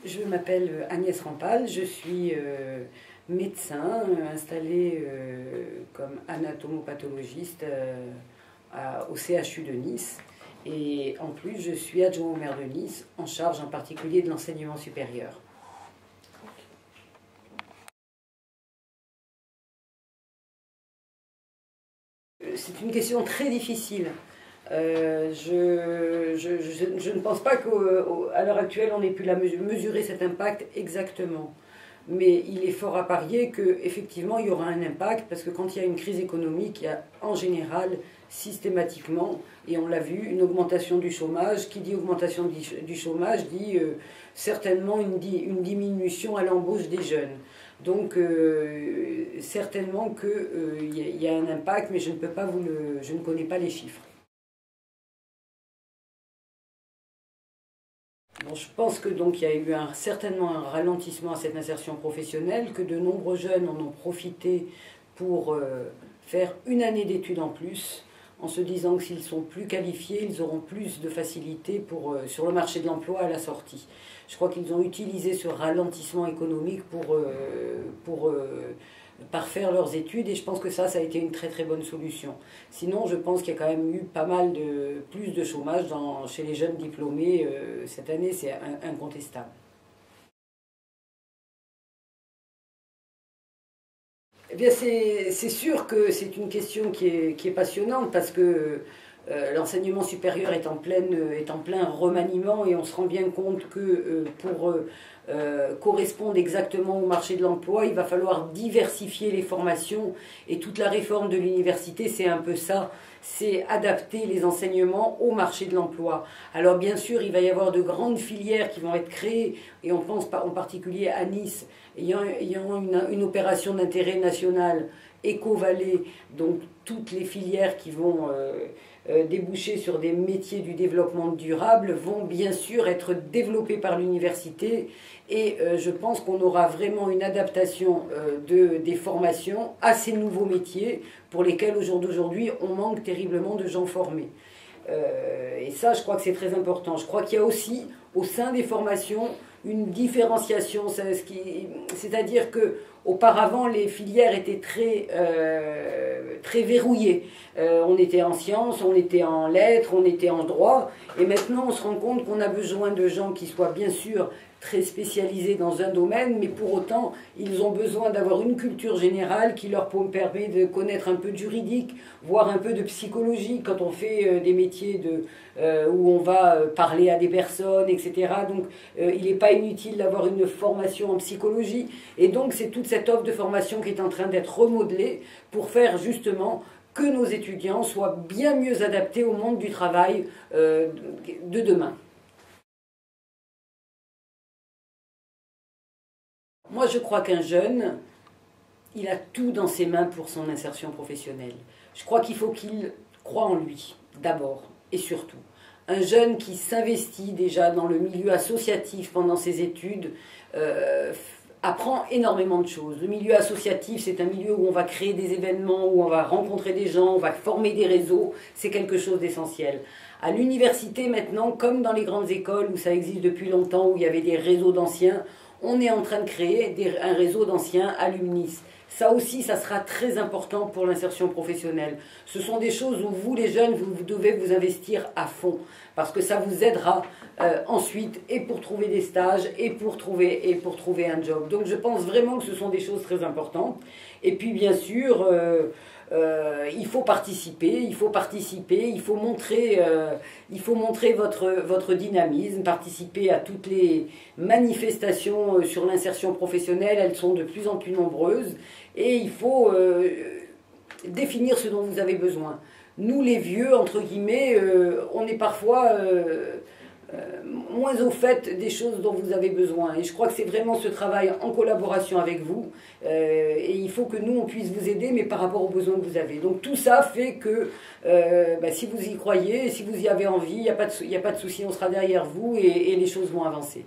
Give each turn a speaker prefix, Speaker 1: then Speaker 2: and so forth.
Speaker 1: Je m'appelle Agnès Rampal, je suis médecin installée comme anatomopathologiste au CHU de Nice. Et en plus, je suis adjoint au maire de Nice, en charge en particulier de l'enseignement supérieur. C'est une question très difficile. Je ne pense pas qu'à l'heure actuelle, on ait pu mesurer cet impact exactement. Mais il est fort à parier qu'effectivement, il y aura un impact, parce que quand il y a une crise économique, il y a en général, systématiquement, et on l'a vu, une augmentation du chômage. Qui dit augmentation du chômage dit certainement une diminution à l'embauche des jeunes. Donc certainement qu'il y a un impact, mais je ne connais pas les chiffres. Bon, je pense que donc il y a eu certainement un ralentissement à cette insertion professionnelle, que de nombreux jeunes en ont profité pour faire une année d'études en plus, en se disant que s'ils sont plus qualifiés, ils auront plus de facilité sur le marché de l'emploi à la sortie. Je crois qu'ils ont utilisé ce ralentissement économique pour parfaire leurs études, et je pense que ça a été une très très bonne solution. Sinon, je pense qu'il y a quand même eu pas mal plus de chômage chez les jeunes diplômés cette année, c'est incontestable. Eh bien, c'est sûr que c'est une question qui est passionnante, parce que l'enseignement supérieur est en plein remaniement, et on se rend bien compte que pour correspondre exactement au marché de l'emploi, il va falloir diversifier les formations, et toute la réforme de l'université, c'est un peu ça, c'est adapter les enseignements au marché de l'emploi. Alors bien sûr, il va y avoir de grandes filières qui vont être créées, et on pense en particulier à Nice, ayant une opération d'intérêt national, Éco-Vallée, donc toutes les filières qui vont déboucher sur des métiers du développement durable vont bien sûr être développés par l'université, et je pense qu'on aura vraiment une adaptation des formations à ces nouveaux métiers pour lesquels au jour d'aujourd'hui on manque terriblement de gens formés. Et ça, je crois que c'est très important. Je crois qu'il y a aussi au sein des formations une différenciation, c'est-à-dire que auparavant les filières étaient très verrouillées. On était en sciences, on était en lettres, on était en droit, et maintenant on se rend compte qu'on a besoin de gens qui soient bien sûr très spécialisés dans un domaine, mais pour autant, ils ont besoin d'avoir une culture générale qui leur permet de connaître un peu de juridique, voire un peu de psychologie, quand on fait des métiers où on va parler à des personnes, etc. Donc, il n'est pas inutile d'avoir une formation en psychologie. Et donc, c'est toute cette offre de formation qui est en train d'être remodelée pour faire justement que nos étudiants soient bien mieux adaptés au monde du travail de demain. Moi, je crois qu'un jeune, il a tout dans ses mains pour son insertion professionnelle. Je crois qu'il faut qu'il croie en lui, d'abord et surtout. Un jeune qui s'investit déjà dans le milieu associatif pendant ses études apprend énormément de choses. Le milieu associatif, c'est un milieu où on va créer des événements, où on va rencontrer des gens, on va former des réseaux. C'est quelque chose d'essentiel. À l'université maintenant, comme dans les grandes écoles où ça existe depuis longtemps, où il y avait des réseaux d'anciens, on est en train de créer un réseau d'anciens alumnis. Ça aussi, ça sera très important pour l'insertion professionnelle. Ce sont des choses où vous, les jeunes, vous devez vous investir à fond, parce que ça vous aidera ensuite, et pour trouver des stages, et pour trouver un job. Donc je pense vraiment que ce sont des choses très importantes. Et puis bien sûr, il faut participer, il faut montrer votre dynamisme, participer à toutes les manifestations sur l'insertion professionnelle, elles sont de plus en plus nombreuses, et il faut définir ce dont vous avez besoin. Nous, les vieux, entre guillemets, on est parfois moins au fait des choses dont vous avez besoin. Et je crois que c'est vraiment ce travail en collaboration avec vous. Et il faut que nous, on puisse vous aider, mais par rapport aux besoins que vous avez. Donc tout ça fait que si vous y croyez, si vous y avez envie, il n'y a pas de souci, on sera derrière vous, et les choses vont avancer.